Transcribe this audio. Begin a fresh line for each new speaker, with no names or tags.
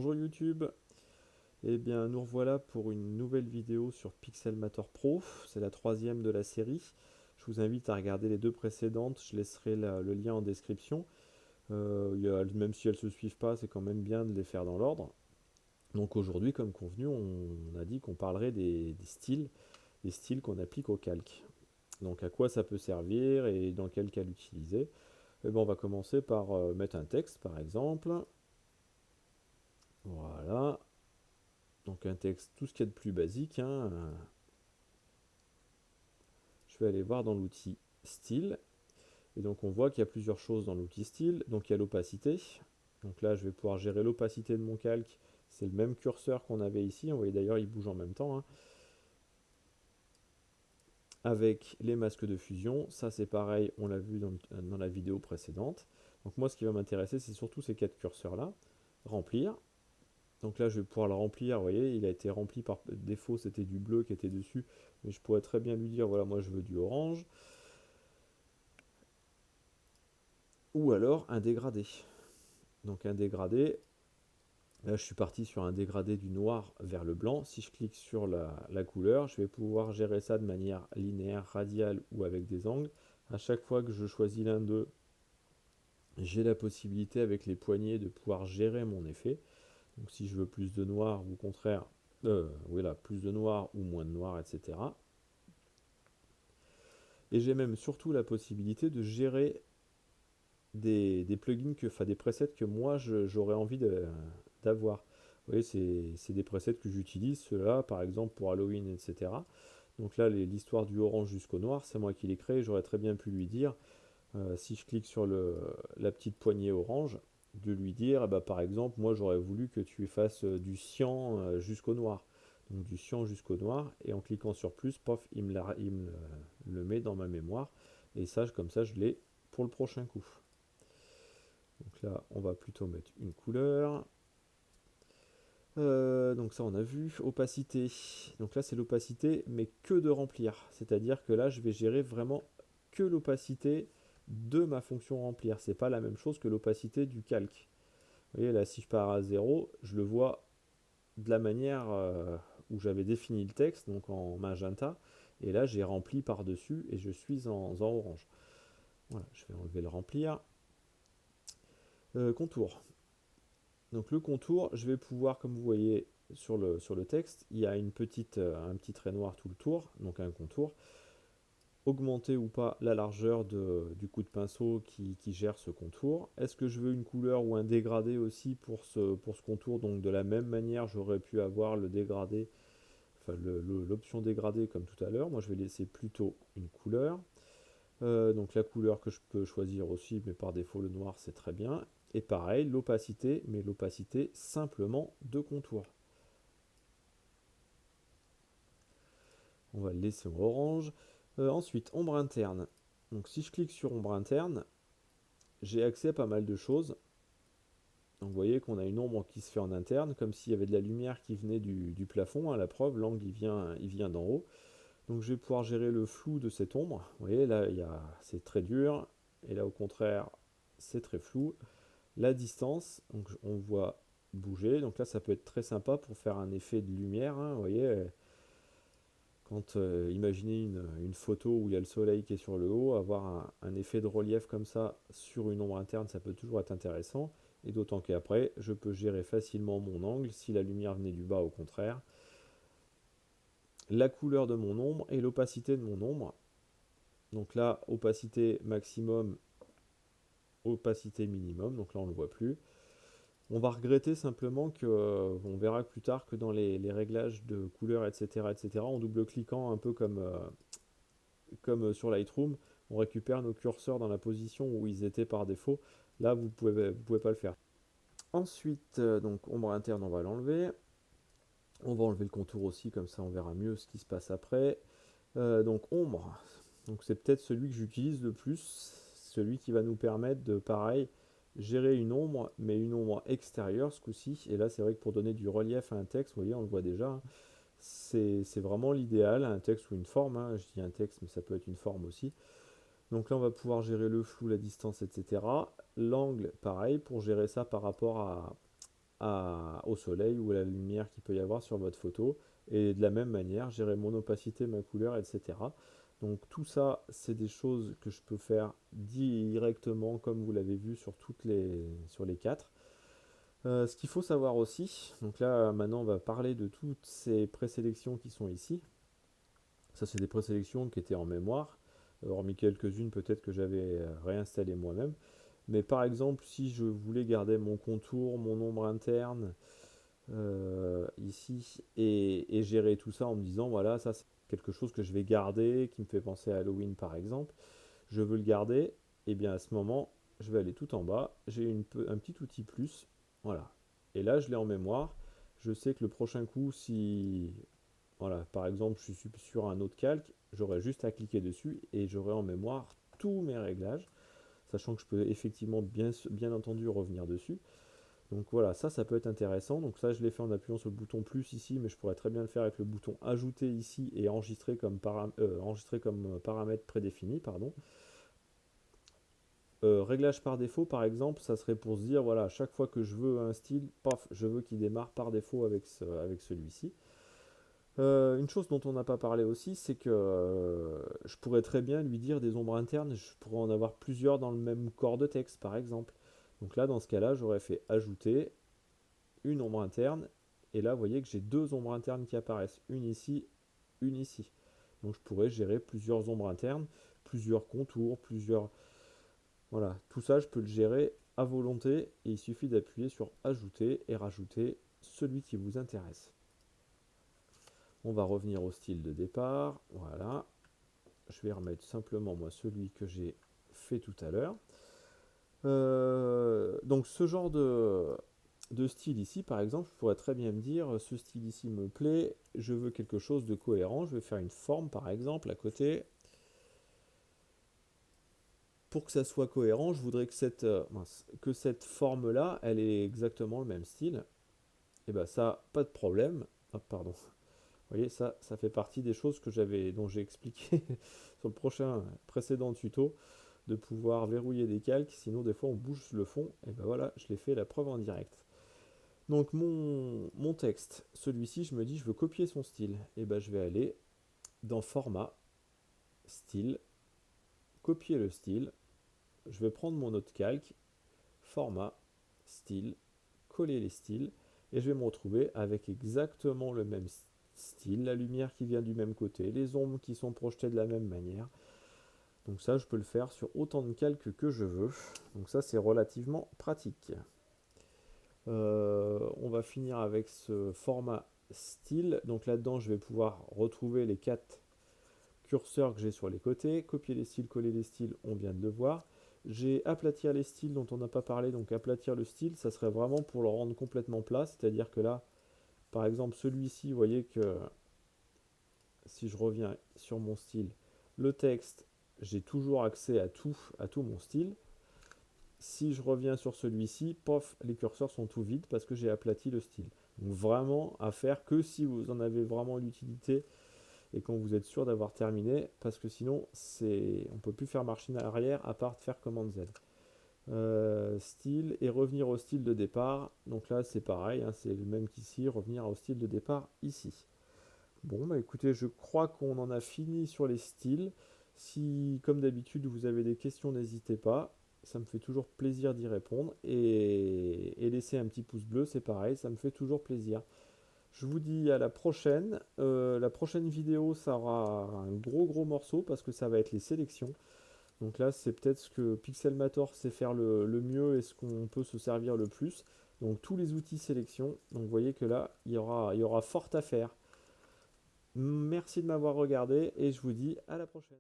Bonjour YouTube. Eh bien, nous revoilà pour une nouvelle vidéo sur Pixelmator Pro. C'est la troisième de la série. Je vous invite à regarder les deux précédentes. Je laisserai le lien en description. Même si elles ne se suivent pas, c'est quand même bien de les faire dans l'ordre. Donc aujourd'hui, comme convenu, on a dit qu'on parlerait des styles qu'on applique au calque. Donc à quoi ça peut servir et dans quel cas l'utiliser. Eh ben, on va commencer par mettre un texte, par exemple. Voilà. Donc un texte, tout ce qu'il y a de plus basique, hein. Je vais aller voir dans l'outil style. Et donc on voit qu'il y a plusieurs choses dans l'outil style. Donc il y a l'opacité. Donc là je vais pouvoir gérer l'opacité de mon calque. C'est le même curseur qu'on avait ici. Vous voyez d'ailleurs il bouge en même temps, hein. Avec les masques de fusion, ça c'est pareil, on l'a vu dans la vidéo précédente. Donc moi ce qui va m'intéresser c'est surtout ces quatre curseurs là. Remplir. Donc là, je vais pouvoir le remplir. Vous voyez, il a été rempli par défaut, c'était du bleu qui était dessus. Mais je pourrais très bien lui dire, voilà, moi je veux du orange. Ou alors un dégradé. Donc un dégradé, là je suis parti sur un dégradé du noir vers le blanc. Si je clique sur la couleur, je vais pouvoir gérer ça de manière linéaire, radiale ou avec des angles. À chaque fois que je choisis l'un d'eux, j'ai la possibilité avec les poignées de pouvoir gérer mon effet. Donc si je veux plus de noir ou au contraire, voilà, plus de noir ou moins de noir, etc. Et j'ai même surtout la possibilité de gérer des plugins, enfin des presets que moi j'aurais envie d'avoir. Vous voyez, c'est des presets que j'utilise, ceux-là par exemple pour Halloween, etc. Donc là, l'histoire du orange jusqu'au noir, c'est moi qui l'ai créé. J'aurais très bien pu lui dire, si je clique sur la petite poignée orange, de lui dire, bah, par exemple, moi j'aurais voulu que tu fasses du cyan jusqu'au noir. Donc du cyan jusqu'au noir, et en cliquant sur plus, pof, il me le met dans ma mémoire. Et ça, comme ça, je l'ai pour le prochain coup. Donc là, on va plutôt mettre une couleur. Donc ça, on a vu. Opacité. Donc là, c'est l'opacité, mais que de remplir. C'est-à-dire que là, je vais gérer vraiment que l'opacité de ma fonction remplir. C'est pas la même chose que l'opacité du calque. Vous voyez, là, si je pars à 0, je le vois de la manière où j'avais défini le texte, donc en magenta. Et là, j'ai rempli par-dessus et je suis en orange. Voilà, je vais enlever le remplir. Contour. Donc le contour, je vais pouvoir, comme vous voyez sur le texte, il y a un petit trait noir tout le tour, donc un contour. Augmenter ou pas la largeur du coup de pinceau qui gère ce contour. Est-ce que je veux une couleur ou un dégradé aussi pour ce contour? Donc de la même manière, j'aurais pu avoir le dégradé, enfin l'option dégradé comme tout à l'heure. Moi je vais laisser plutôt une couleur. Donc la couleur que je peux choisir aussi, mais par défaut le noir c'est très bien. Et pareil, l'opacité, mais l'opacité simplement de contour. On va le laisser en orange. Ensuite, ombre interne. Donc si je clique sur ombre interne, j'ai accès à pas mal de choses. Donc vous voyez qu'on a une ombre qui se fait en interne, comme s'il y avait de la lumière qui venait du plafond, hein, la preuve, l'angle il vient d'en haut. Donc je vais pouvoir gérer le flou de cette ombre. Vous voyez là, c'est très dur, et là au contraire, c'est très flou. La distance, donc on voit bouger, donc là ça peut être très sympa pour faire un effet de lumière, hein, vous voyez, quand imaginez une photo où il y a le soleil qui est sur le haut, avoir un effet de relief comme ça sur une ombre interne, ça peut toujours être intéressant, et d'autant qu'après, je peux gérer facilement mon angle, si la lumière venait du bas au contraire, la couleur de mon ombre et l'opacité de mon ombre. Donc là, opacité maximum, opacité minimum, donc là on ne le voit plus. On va regretter simplement que, on verra plus tard que dans les réglages de couleurs, etc., en double-cliquant un peu comme sur Lightroom, on récupère nos curseurs dans la position où ils étaient par défaut. Là, vous pouvez pas le faire. Ensuite, donc ombre interne, on va l'enlever. On va enlever le contour aussi, comme ça on verra mieux ce qui se passe après. Donc ombre, donc c'est peut-être celui que j'utilise le plus, celui qui va nous permettre de, pareil, gérer une ombre, mais une ombre extérieure ce coup-ci. Et là, c'est vrai que pour donner du relief à un texte, vous voyez, on le voit déjà, hein, c'est vraiment l'idéal, un texte ou une forme, hein. Je dis un texte, mais ça peut être une forme aussi. Donc là, on va pouvoir gérer le flou, la distance, etc. L'angle, pareil, pour gérer ça par rapport au soleil ou à la lumière qu'il peut y avoir sur votre photo. Et de la même manière, gérer mon opacité, ma couleur, etc. Donc tout ça, c'est des choses que je peux faire directement, comme vous l'avez vu sur les quatre. Ce qu'il faut savoir aussi, donc là maintenant on va parler de toutes ces présélections qui sont ici. Ça c'est des présélections qui étaient en mémoire, hormis quelques-unes peut-être que j'avais réinstallées moi-même. Mais par exemple, si je voulais garder mon contour, mon ombre interne ici et gérer tout ça en me disant voilà, ça c'est quelque chose que je vais garder, qui me fait penser à Halloween par exemple, je veux le garder, et bien à ce moment, je vais aller tout en bas, j'ai un petit outil plus, voilà. Et là, je l'ai en mémoire. Je sais que le prochain coup, si voilà, par exemple, je suis sur un autre calque, j'aurai juste à cliquer dessus et j'aurai en mémoire tous mes réglages, sachant que je peux effectivement bien entendu revenir dessus. Donc voilà, ça peut être intéressant. Donc ça, je l'ai fait en appuyant sur le bouton plus ici, mais je pourrais très bien le faire avec le bouton ajouter ici et enregistrer comme paramètre prédéfini, pardon. Réglage par défaut, par exemple, ça serait pour se dire, voilà, à chaque fois que je veux un style, paf, je veux qu'il démarre par défaut avec celui-ci. Une chose dont on n'a pas parlé aussi, c'est que je pourrais très bien lui dire des ombres internes, je pourrais en avoir plusieurs dans le même corps de texte, par exemple. Donc là, dans ce cas-là, j'aurais fait ajouter une ombre interne, et là, vous voyez que j'ai deux ombres internes qui apparaissent, une ici, une ici. Donc je pourrais gérer plusieurs ombres internes, plusieurs contours, plusieurs... Voilà, tout ça, je peux le gérer à volonté, et il suffit d'appuyer sur ajouter et rajouter celui qui vous intéresse. On va revenir au style de départ, voilà. Je vais remettre simplement moi celui que j'ai fait tout à l'heure. Donc ce genre de style ici, par exemple, je pourrais très bien me dire, ce style ici me plaît, je veux quelque chose de cohérent, je vais faire une forme par exemple à côté. Pour que ça soit cohérent, je voudrais que cette forme-là, elle ait exactement le même style. Et bien ça, pas de problème. Ah, pardon. Vous voyez, ça fait partie des choses dont j'ai expliqué sur le précédent tuto, de pouvoir verrouiller des calques, sinon des fois on bouge le fond, et ben voilà, je l'ai fait la preuve en direct. Donc mon texte, celui-ci, je me dis je veux copier son style, et ben je vais aller dans format, style, copier le style, je vais prendre mon autre calque, format, style, coller les styles, et je vais me retrouver avec exactement le même style, la lumière qui vient du même côté, les ombres qui sont projetées de la même manière. Donc ça, je peux le faire sur autant de calques que je veux. Donc ça, c'est relativement pratique. On va finir avec ce format style. Donc là-dedans, je vais pouvoir retrouver les 4 curseurs que j'ai sur les côtés. Copier les styles, coller les styles, on vient de le voir. J'ai aplatir les styles dont on n'a pas parlé. Donc aplatir le style, ça serait vraiment pour le rendre complètement plat. C'est-à-dire que là, par exemple, celui-ci, vous voyez que si je reviens sur mon style, le texte, j'ai toujours accès à tout mon style. Si je reviens sur celui-ci, pof, les curseurs sont tout vides parce que j'ai aplati le style. Donc vraiment à faire que si vous en avez vraiment l'utilité et quand vous êtes sûr d'avoir terminé, parce que sinon on ne peut plus faire machine arrière à part faire commande Z. Style et revenir au style de départ. Donc là c'est pareil, hein, c'est le même qu'ici, revenir au style de départ ici. Bon bah écoutez, je crois qu'on en a fini sur les styles. Si comme d'habitude vous avez des questions, n'hésitez pas. Ça me fait toujours plaisir d'y répondre. Et laisser un petit pouce bleu, c'est pareil, ça me fait toujours plaisir. Je vous dis à la prochaine. La prochaine vidéo, ça aura un gros morceau parce que ça va être les sélections. Donc là, c'est peut-être ce que Pixelmator sait faire le mieux et ce qu'on peut se servir le plus. Donc tous les outils sélection. Donc vous voyez que là, il y aura fort à faire. Merci de m'avoir regardé et je vous dis à la prochaine.